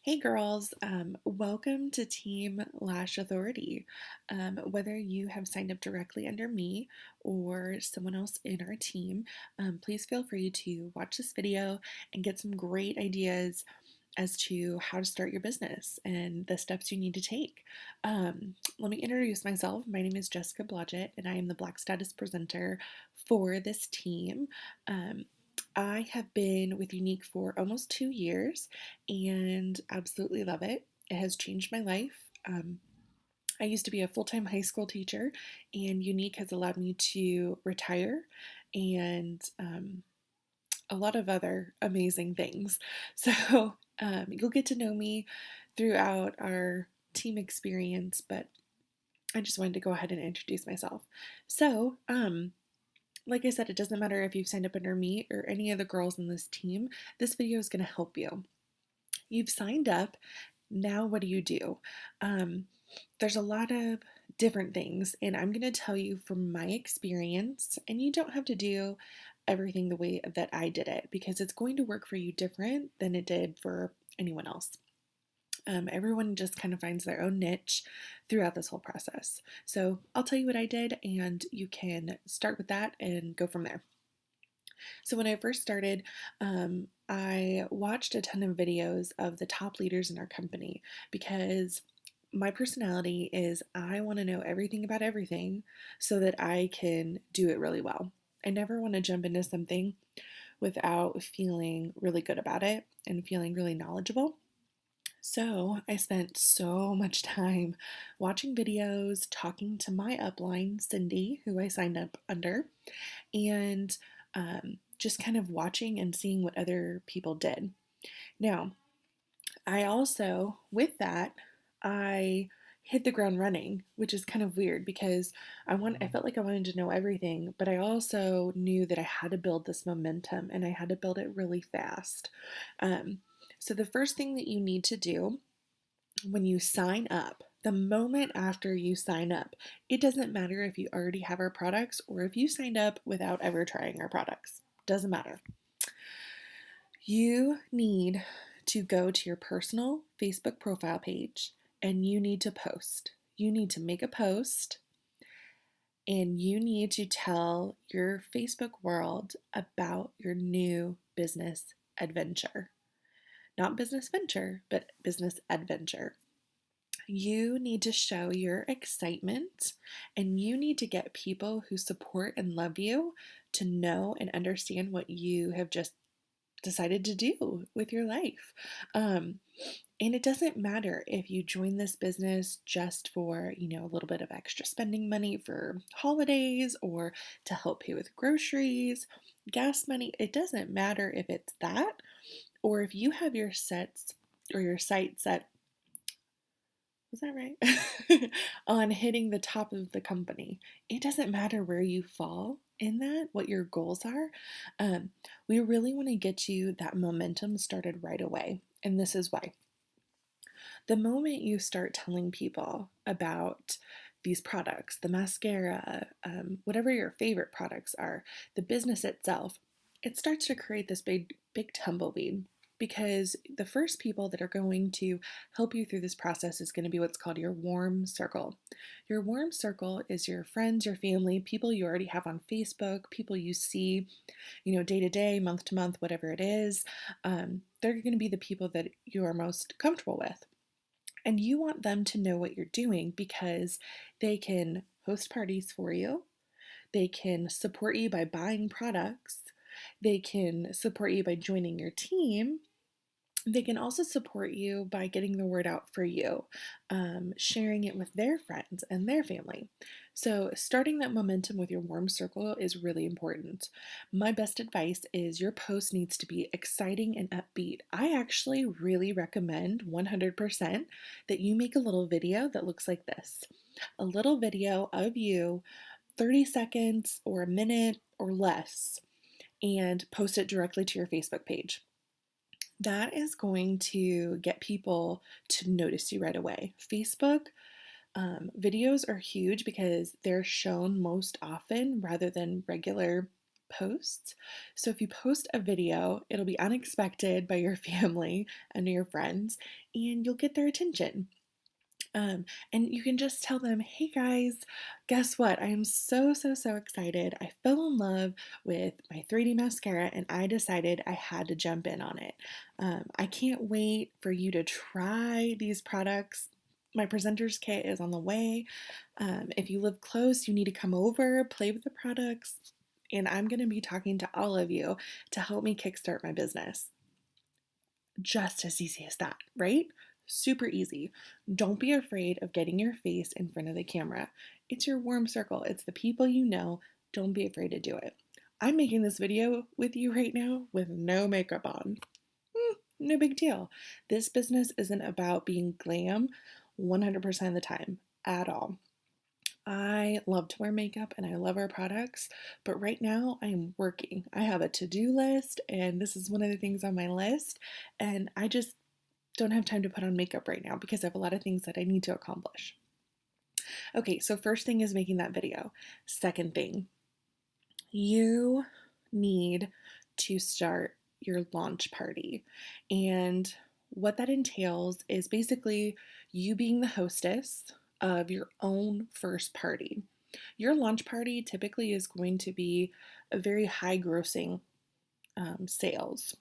Hey girls, welcome to Team Lash Authority. Whether you have signed up directly under me or someone else in our team, please feel free to watch this video and get some great ideas as to how to start your business and the steps you need to take. Let me introduce myself. My name is Jessica Blodgett, and I am the Black Status presenter for this team. Um, I have been with Unique for almost 2 years and absolutely love it. It has changed my life. I used to be a full time high school teacher, and Unique has allowed me to retire and a lot of other amazing things. So you'll get to know me throughout our team experience, but I just wanted to go ahead and introduce myself. So, like I said, it doesn't matter if you've signed up under me or any of the girls in this team, this video is going to help you. You've signed up. Now, what do you do? There's a lot of different things, and I'm going to tell you from my experience, and you don't have to do everything the way that I did it because it's going to work for you different than it did for anyone else. Everyone just kind of finds their own niche throughout this whole process. So I'll tell you what I did, and you can start with that and go from there. So when I first started, I watched a ton of videos of the top leaders in our company because my personality is I want to know everything about everything so that I can do it really well. I never want to jump into something without feeling really good about it and feeling really knowledgeable. So I spent so much time watching videos, talking to my upline, Cindy, who I signed up under, and just kind of watching and seeing what other people did. Now, I also, with that, I hit the ground running, which is kind of weird because I felt like I wanted to know everything, but I also knew that I had to build this momentum and I had to build it really fast. So the first thing that you need to do when you sign up, the moment after you sign up, it doesn't matter if you already have our products or if you signed up without ever trying our products. Doesn't matter. You need to go to your personal Facebook profile page and you need to post. You need to make a post and you need to tell your Facebook world about your new business adventure. Not business venture, but business adventure. You need to show your excitement and you need to get people who support and love you to know and understand what you have just decided to do with your life. And it doesn't matter if you join this business just for, a little bit of extra spending money for holidays or to help pay with groceries, gas money. It doesn't matter if it's that or if you have your sets or your site set, was that right? On hitting the top of the company. It doesn't matter where you fall in that, what your goals are. We really want to get you that momentum started right away. And this is why. The moment you start telling people about these products, the mascara, whatever your favorite products are, the business itself, it starts to create this big tumbleweed because the first people that are going to help you through this process is going to be what's called your warm circle. Your warm circle is your friends, your family, people you already have on Facebook, people you see, day to day, month to month, whatever it is. They're going to be the people that you are most comfortable with. And you want them to know what you're doing because they can host parties for you. They can support you by buying products. They can support you by joining your team. They can also support you by getting the word out for you, sharing it with their friends and their family. So, starting that momentum with your warm circle is really important. My best advice is your post needs to be exciting and upbeat. I actually really recommend 100% that you make a little video that looks like this, a little video of you, 30 seconds or a minute or less, and post it directly to your Facebook page. That is going to get people to notice you right away. Facebook videos are huge because they're shown most often rather than regular posts. So if you post a video, it'll be unexpected by your family and your friends, and you'll get their attention. And you can just tell them, hey guys, guess what? I am so excited. I fell in love with my 3D mascara and I decided I had to jump in on it. I can't wait for you to try these products. My presenter's kit is on the way. If you live close, you need to come over, play with the products, and I'm going to be talking to all of you to help me kickstart my business. Just as easy as that, right? Super easy. Don't be afraid of getting your face in front of the camera. It's your warm circle, it's the people you know. Don't be afraid to do it. I'm making this video with you right now with no makeup on. No big deal. This business isn't about being glam 100% of the time at all. I love to wear makeup and I love our products, but right now I am working. I have a to-do list and this is one of the things on my list, and I just don't have time to put on makeup right now because I have a lot of things that I need to accomplish. Okay, so first thing is making that video. Second thing, you need to start your launch party. And what that entails is basically you being the hostess of your own first party. Your launch party typically is going to be a very high grossing sales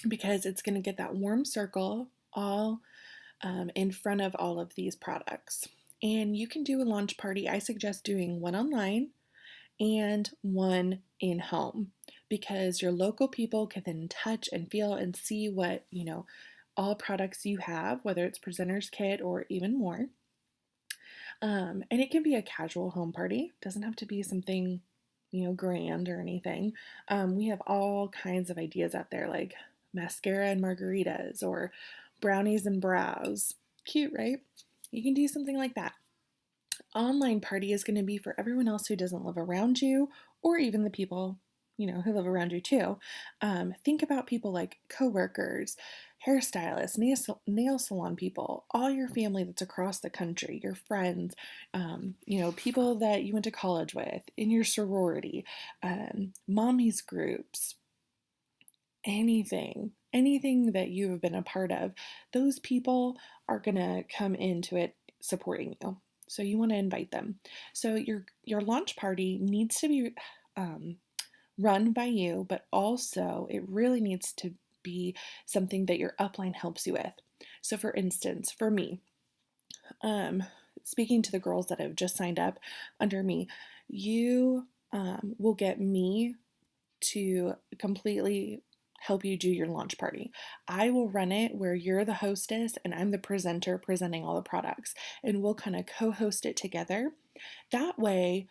because it's going to get that warm circle all in front of all of these products. And you can do a launch party. I suggest doing one online and one in home because your local people can then touch and feel and see what, all products you have, whether it's presenter's kit or even more. And it can be a casual home party. It doesn't have to be something, grand or anything. We have all kinds of ideas out there like mascara and margaritas or brownies and brows. Cute, right? You can do something like that. Online party is going to be for everyone else who doesn't live around you or even the people, who live around you too. Think about people like coworkers, hairstylists, nail salon people, all your family that's across the country, your friends, people that you went to college with, in your sorority, mommy's groups, anything that you have been a part of, those people are going to come into it supporting you. So you want to invite them. So your launch party needs to be run by you, but also it really needs to be something that your upline helps you with. So for instance, for me, speaking to the girls that have just signed up under me, you will get me to completely help you do your launch party. I will run it where you're the hostess and I'm the presenter presenting all the products, and we'll kind of co-host it together. That way,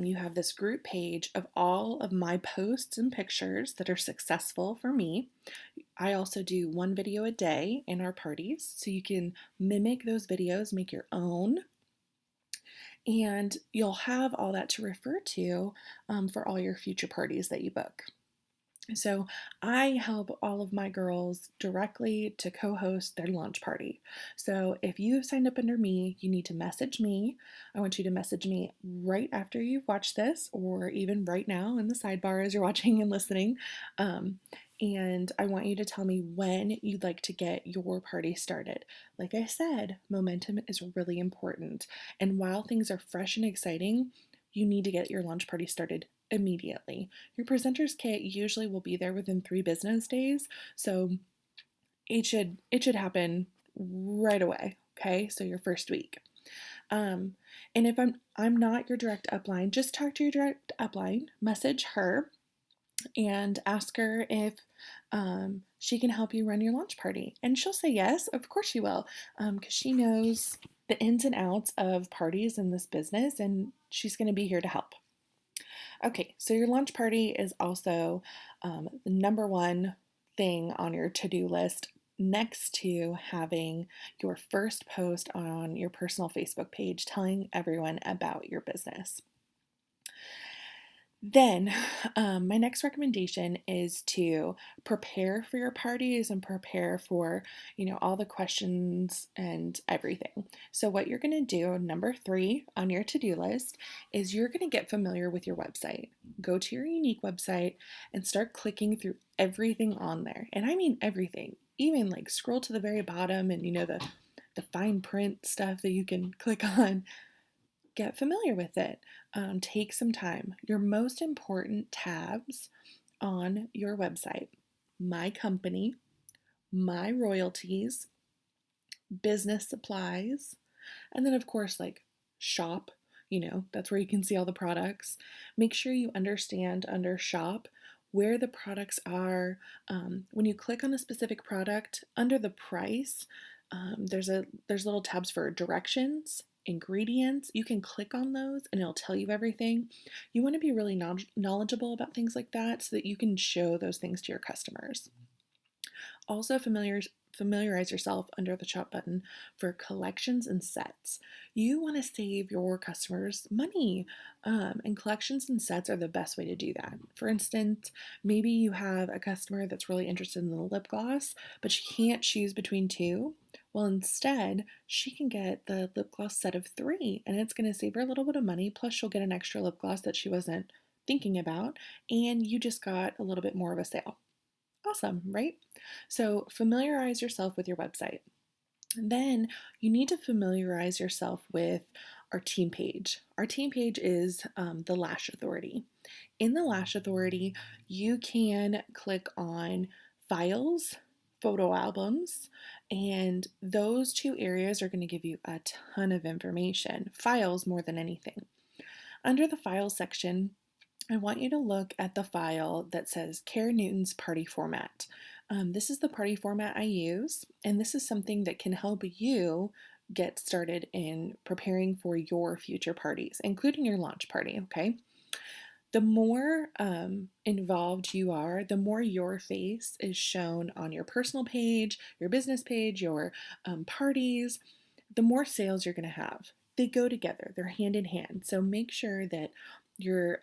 you have this group page of all of my posts and pictures that are successful for me. I also do one video a day in our parties, so you can mimic those videos, make your own, and you'll have all that to refer to for all your future parties that you book. So I help all of my girls directly to co-host their launch party. So if you have signed up under me, you need to message me. I want you to message me right after you've watched this, or even right now in the sidebar as you're watching and listening. And I want you to tell me when you'd like to get your party started. Like I said, momentum is really important. And while things are fresh and exciting, you need to get your launch party started immediately. Your presenter's kit usually will be there within 3 business days, so it should happen right away. Okay, so your first week. And if I'm not your direct upline, just talk to your direct upline, message her, and ask her if she can help you run your launch party. And she'll say yes, of course she will, because she knows the ins and outs of parties in this business, and she's going to be here to help. Okay, so your launch party is also the number one thing on your to-do list next to having your first post on your personal Facebook page telling everyone about your business. Then, my next recommendation is to prepare for your parties and prepare for, all the questions and everything. So, what you're going to do, number three on your to do list, is you're going to get familiar with your website. Go to your unique website and start clicking through everything on there. And I mean everything, even like scroll to the very bottom and, the fine print stuff that you can click on. Get familiar with it. Take some time. Your most important tabs on your website: My Company, My Royalties, Business Supplies, and then, of course, like Shop. That's where you can see all the products. Make sure you understand under Shop where the products are. When you click on a specific product, under the price, there's little tabs for directions, ingredients. You can click on those and it'll tell you everything. You want to be really knowledgeable about things like that so that you can show those things to your customers. Also, familiarize yourself under the shop button for collections and sets. You want to save your customers money, and collections and sets are the best way to do that. For instance, maybe you have a customer that's really interested in the lip gloss, but she can't choose between two. Well, instead, she can get the lip gloss set of three, and it's going to save her a little bit of money. Plus, she'll get an extra lip gloss that she wasn't thinking about, and you just got a little bit more of a sale. Awesome, right? So familiarize yourself with your website. Then you need to familiarize yourself with our team page. Our team page is the Lash Authority. In the Lash Authority, you can click on files, photo albums, and those two areas are going to give you a ton of information. Files more than anything. Under the files section, I want you to look at the file that says Cara Newton's party format. This is the party format I use, and this is something that can help you get started in preparing for your future parties, including your launch party, okay? The more involved you are, the more your face is shown on your personal page, your business page, your parties, the more sales you're going to have. They go together, they're hand in hand. So make sure that you're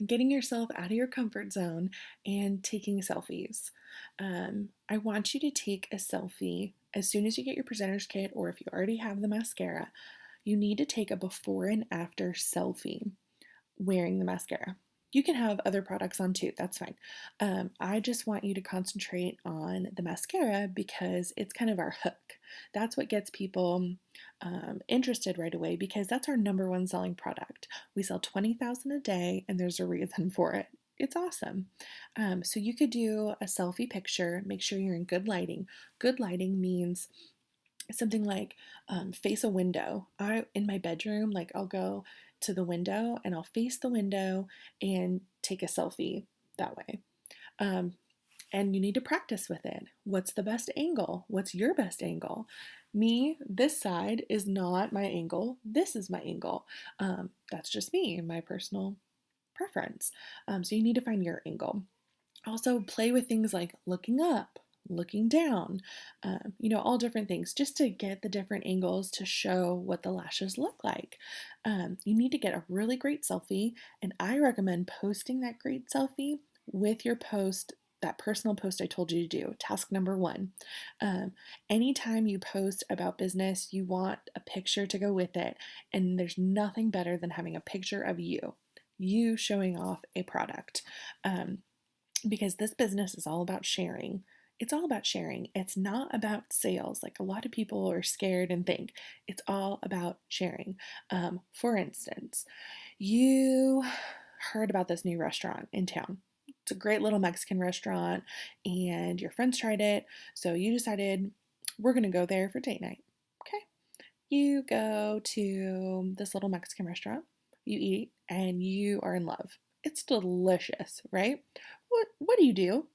getting yourself out of your comfort zone and taking selfies. I want you to take a selfie as soon as you get your presenter's kit, or if you already have the mascara, you need to take a before and after selfie wearing the mascara. You can have other products on too, that's fine. I just want you to concentrate on the mascara because it's kind of our hook. That's what gets people interested right away because that's our number one selling product. We sell 20,000 a day and there's a reason for it. It's awesome. So you could do a selfie picture, make sure you're in good lighting. Good lighting means something like face a window. In my bedroom, like I'll go to the window and I'll face the window and take a selfie that way. Um, and you need to practice with it. What's the best angle? What's your best angle? Me, this side is not my angle. This is my angle. That's just me, my personal preference. So you need to find your angle. Also, play with things like looking up, looking down, all different things just to get the different angles to show what the lashes look like. You need to get a really great selfie, and I recommend posting that great selfie with your post, that personal post I told you to do, task number one. Anytime you post about business, you want a picture to go with it, and there's nothing better than having a picture of you showing off a product. Because this business is all about sharing. It's all about sharing. It's not about sales like a lot of people are scared and think. It's all about sharing. For instance, you heard about this new restaurant in town. It's a great little Mexican restaurant, and your friends tried it, so you decided we're going to go there for date night. Okay. You go to this little Mexican restaurant, you eat, and you are in love. It's delicious, right? What do you do?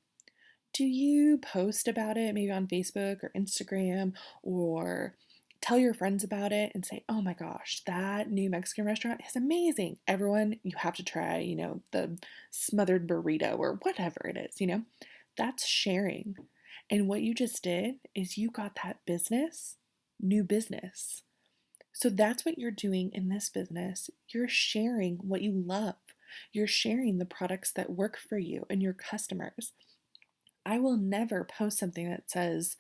Do you post about it maybe on Facebook or Instagram, or tell your friends about it and say, "Oh my gosh, that new Mexican restaurant is amazing. Everyone, you have to try, the smothered burrito or whatever it is. That's sharing. And what you just did is you got that new business. So that's what you're doing in this business. You're sharing what you love. You're sharing the products that work for you and your customers. I will never post something that says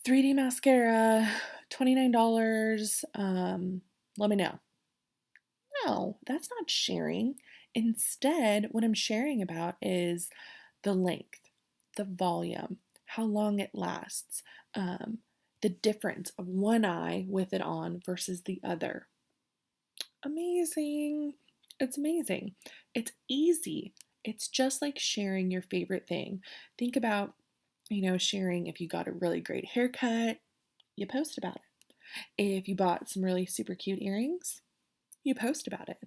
3D mascara, $29, let me know. No, that's not sharing. Instead, what I'm sharing about is the length, the volume, how long it lasts, um, the difference of one eye with it on versus the other. Amazing. It's amazing. It's easy. It's just like sharing your favorite thing. Think about, sharing if you got a really great haircut, you post about it. If you bought some really super cute earrings, you post about it.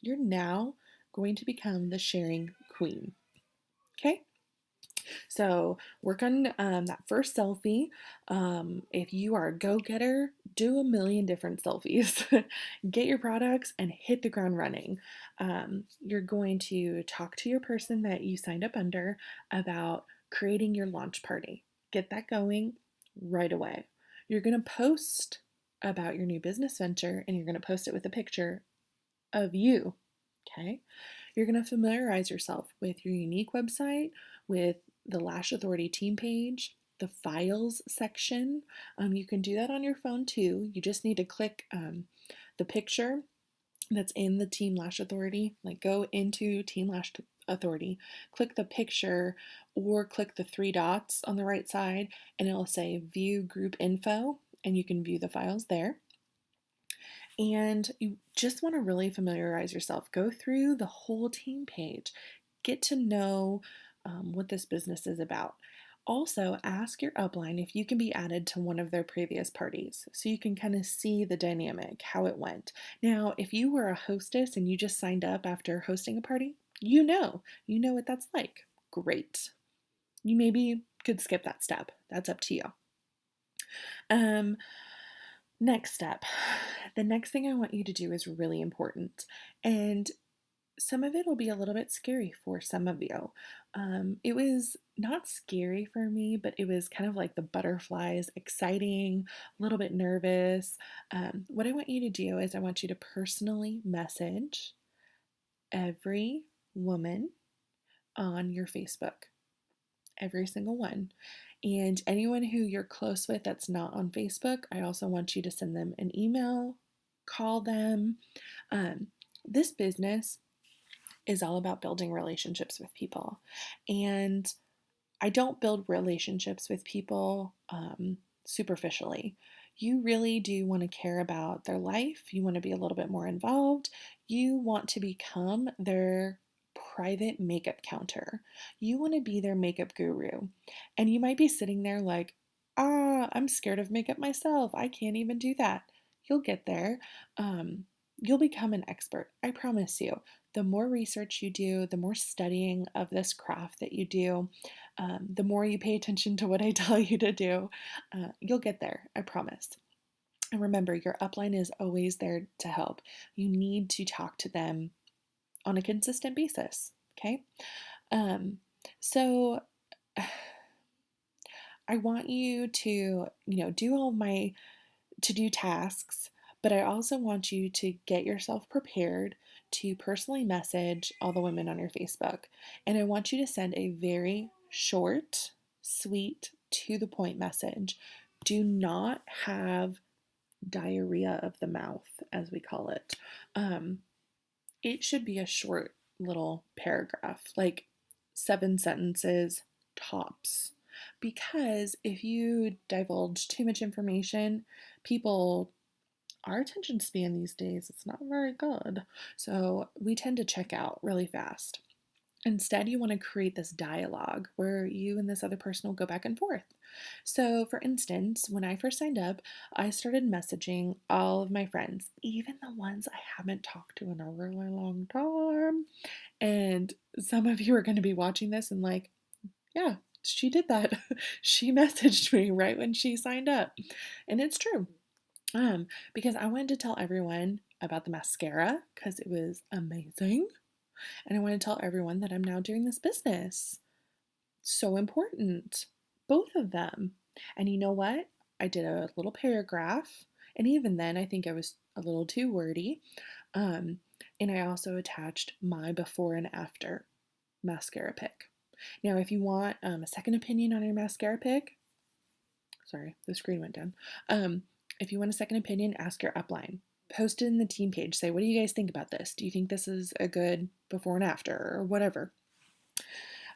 You're now going to become the sharing queen. Okay? So work on that first selfie. If you are a go-getter, do a million different selfies. Get your products and hit the ground running. You're going to talk to your person that you signed up under about creating your launch party. Get that going right away. You're going to post about your new business venture and you're going to post it with a picture of you. Okay? You're going to familiarize yourself with your unique website, with the Lash Authority team page, the files section. You can do that on your phone too. You just need to click the picture that's in the Team Lash Authority, like go into Team Lash Authority, click the picture or click the three dots on the right side and it'll say view group info and you can view the files there. And you just want to really familiarize yourself. Go through the whole team page. Get to know what this business is about. Also, ask your upline if you can be added to one of their previous parties so you can kind of see the dynamic, how it went. Now, if you were a hostess and you just signed up after hosting a party, you know what that's like. Great. You maybe could skip that step. That's up to you. Next step. The next thing I want you to do is really important. And some of it will be a little bit scary for some of you. It was not scary for me, but it was kind of like the butterflies, exciting, a little bit nervous. What I want you to do is I want you to personally message every woman on your Facebook, every single one. And anyone who you're close with that's not on Facebook, I also want you to send them an email, call them. This business is all about building relationships with people. And I don't build relationships with people superficially. You really do want to care about their life. You want to be a little bit more involved. You want to become their private makeup counter. You want to be their makeup guru. And you might be sitting there like, I'm scared of makeup myself. I can't even do that. You'll get there. You'll become an expert. I promise you. The more research you do, the more studying of this craft that you do, the more you pay attention to what I tell you to do, you'll get there. I promise. And remember, your upline is always there to help. You need to talk to them on a consistent basis. Okay. So I want you to, do all my to-do tasks, but I also want you to get yourself prepared to personally message all the women on your Facebook. And I want you to send a very short, sweet, to the point message. Do not have diarrhea of the mouth, as we call it. It should be a short little paragraph, like 7 sentences tops. Because if you divulge too much information, our attention span these days, it's not very good. So we tend to check out really fast. Instead, you want to create this dialogue where you and this other person will go back and forth. So, for instance, when I first signed up, I started messaging all of my friends, even the ones I haven't talked to in a really long time. And some of you are going to be watching this and like, yeah, she did that. She messaged me right when she signed up. And it's true. Because I wanted to tell everyone about the mascara because it was amazing. And I want to tell everyone that I'm now doing this business. So important. Both of them. And you know what? I did a little paragraph. And even then, I think I was a little too wordy. And I also attached my before and after mascara pick. Now, if you want a second opinion on your mascara pick, sorry, the screen went down. If you want a second opinion, ask your upline. Post it in the team page. Say, what do you guys think about this? Do you think this is a good before and after or whatever?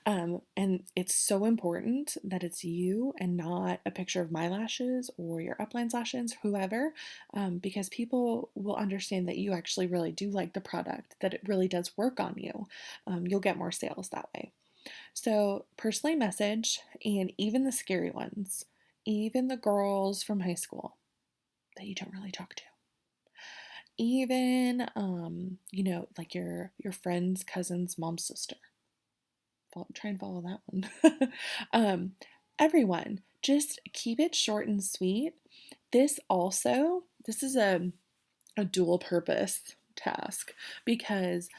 And it's so important that it's you and not a picture of my lashes or your upline's lashes, whoever, because people will understand that you actually really do like the product, that it really does work on you. You'll get more sales that way. So, personally message, and even the scary ones, even the girls from high school that you don't really talk to, even like your friend's cousin's mom's sister. Try and follow that one. um, Everyone, just keep it short and sweet. This is a dual purpose task because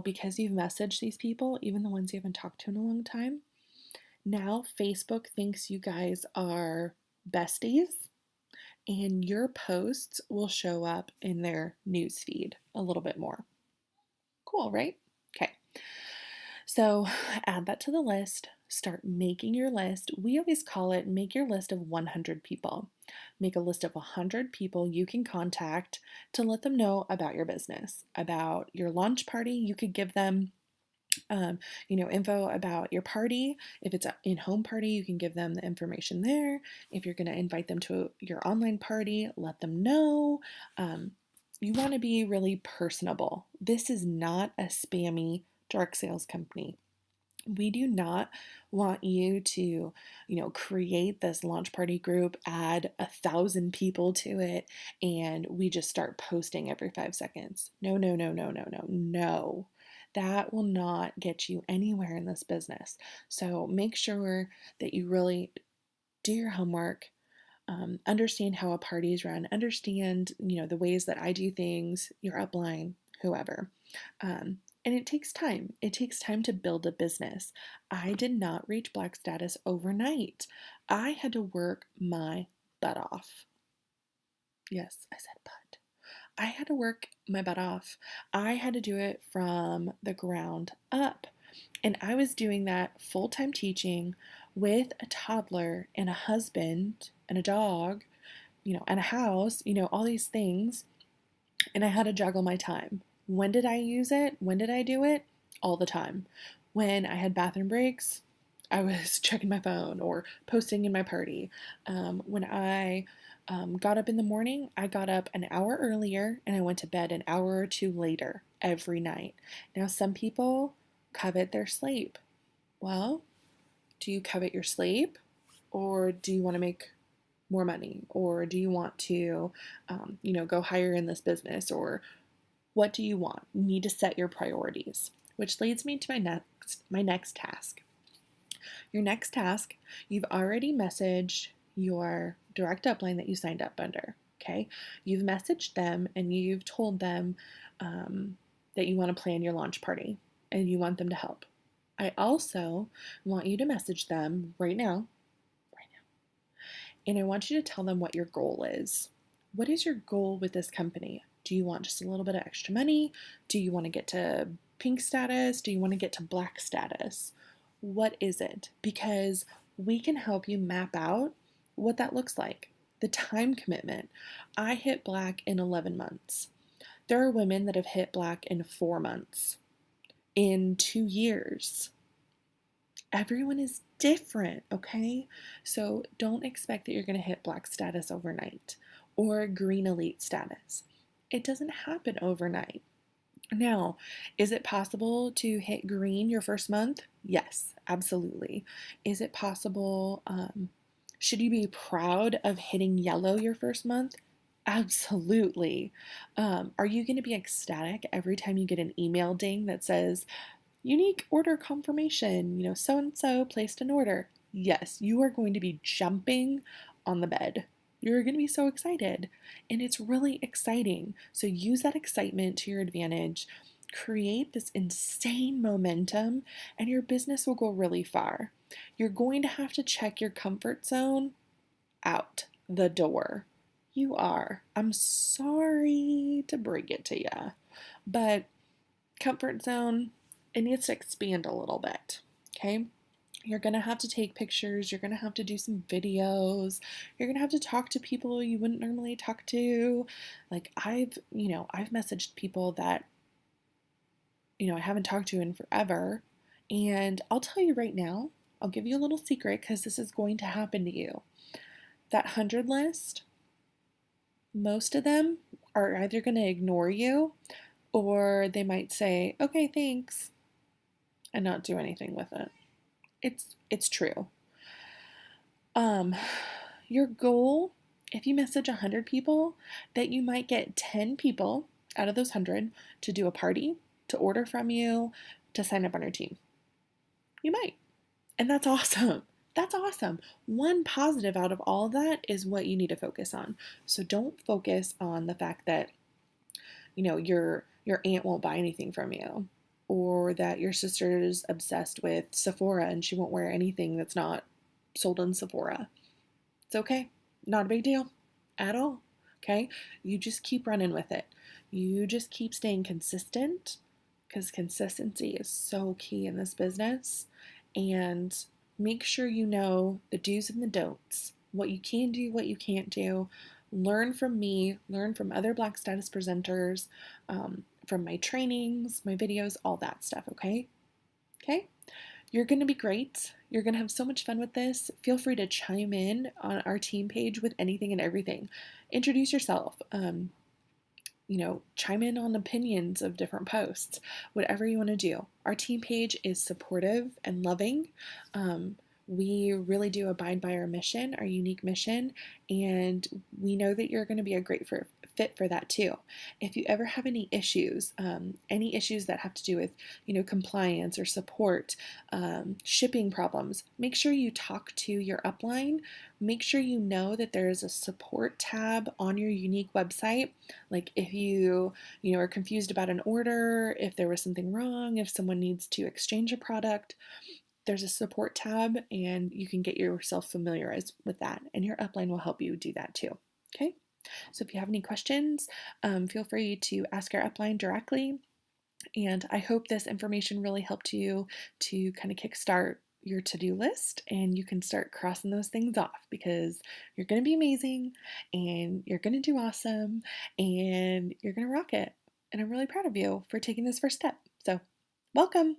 because you've messaged these people, even the ones you haven't talked to in a long time, now Facebook thinks you guys are besties and your posts will show up in their newsfeed a little bit more. Cool, right? Okay. So add that to the list. Start making your list. We always call it make your list of 100 people. Make a list of 100 people you can contact to let them know about your business, about your launch party. You could give them info about your party. If it's an in-home party, you can give them the information there. If you're going to invite them to your online party, let them know. You want to be really personable. This is not a spammy direct sales company. We do not want you to, create this launch party group, add 1,000 people to it, and we just start posting every 5 seconds. No, no, no, no, no, no, no. That will not get you anywhere in this business. So make sure that you really do your homework, understand how a party is run, understand, the ways that I do things, your upline, whoever. And it takes time. It takes time to build a business. I did not reach Black status overnight. I had to work my butt off. Yes, I said butt. I had to work my butt off. I had to do it from the ground up. And I was doing that full-time teaching with a toddler and a husband and a dog, and a house, all these things. And I had to juggle my time. When did I use it? When did I do it? All the time. When I had bathroom breaks, I was checking my phone or posting in my party. When I got up in the morning, I got up an hour earlier and I went to bed an hour or two later every night. Now, some people covet their sleep. Well, do you covet your sleep or do you want to make more money, or do you want to, go higher in this business, or what do you want? You need to set your priorities, which leads me to my next task. Your next task, you've already messaged your direct upline that you signed up under. Okay, you've messaged them and you've told them that you want to plan your launch party and you want them to help. I also want you to message them right now. And I want you to tell them what your goal is. What is your goal with this company? Do you want just a little bit of extra money? Do you want to get to pink status? Do you want to get to black status? What is it? Because we can help you map out what that looks like. The time commitment. I hit black in 11 months. There are women that have hit black in 4 months, in 2 years. Everyone is different, okay? So don't expect that you're going to hit black status overnight or green elite status. It doesn't happen overnight. Now, is it possible to hit green your first month? Yes, absolutely. Is it possible? Should you be proud of hitting yellow your first month? Absolutely. Are you going to be ecstatic every time you get an email ding that says, unique order confirmation, so and so placed an order? Yes, you are going to be jumping on the bed. You're going to be so excited, and it's really exciting. So use that excitement to your advantage. Create this insane momentum, and your business will go really far. You're going to have to check your comfort zone out the door. You are. I'm sorry to break it to you. But comfort zone, it needs to expand a little bit. Okay. You're going to have to take pictures. You're going to have to do some videos. You're going to have to talk to people you wouldn't normally talk to. Like I've messaged people that, I haven't talked to in forever. And I'll tell you right now, I'll give you a little secret because this is going to happen to you. That 100 list, most of them are either going to ignore you or they might say, okay, thanks, and not do anything with it. It's true. Um, your goal, if you message 100 people, that you might get 10 people out of those 100 to do a party, to order from you, to sign up on your team. You might. And that's awesome. That's awesome. One positive out of all of that is what you need to focus on. So don't focus on the fact that, your aunt won't buy anything from you, or that your sister is obsessed with Sephora and she won't wear anything that's not sold in Sephora. It's okay. Not a big deal at all. Okay? You just keep running with it. You just keep staying consistent because consistency is so key in this business. And make sure you know the do's and the don'ts, what you can do, what you can't do. Learn from me, learn from other Black status presenters, from my trainings, my videos, all that stuff, okay? Okay? You're going to be great. You're going to have so much fun with this. Feel free to chime in on our team page with anything and everything. Introduce yourself. Chime in on opinions of different posts, whatever you want to do. Our team page is supportive and loving. We really do abide by our mission, our unique mission, and we know that you're going to be a great fit for that too. If you ever have any issues that have to do with, compliance or support, shipping problems, make sure you talk to your upline. Make sure you know that there is a support tab on your unique website. Like if you are confused about an order, if there was something wrong, if someone needs to exchange a product, there's a support tab and you can get yourself familiarized with that, and your upline will help you do that too. Okay? So if you have any questions, feel free to ask our upline directly. And I hope this information really helped you to kind of kickstart your to-do list and you can start crossing those things off because you're going to be amazing and you're going to do awesome and you're going to rock it. And I'm really proud of you for taking this first step. So, welcome.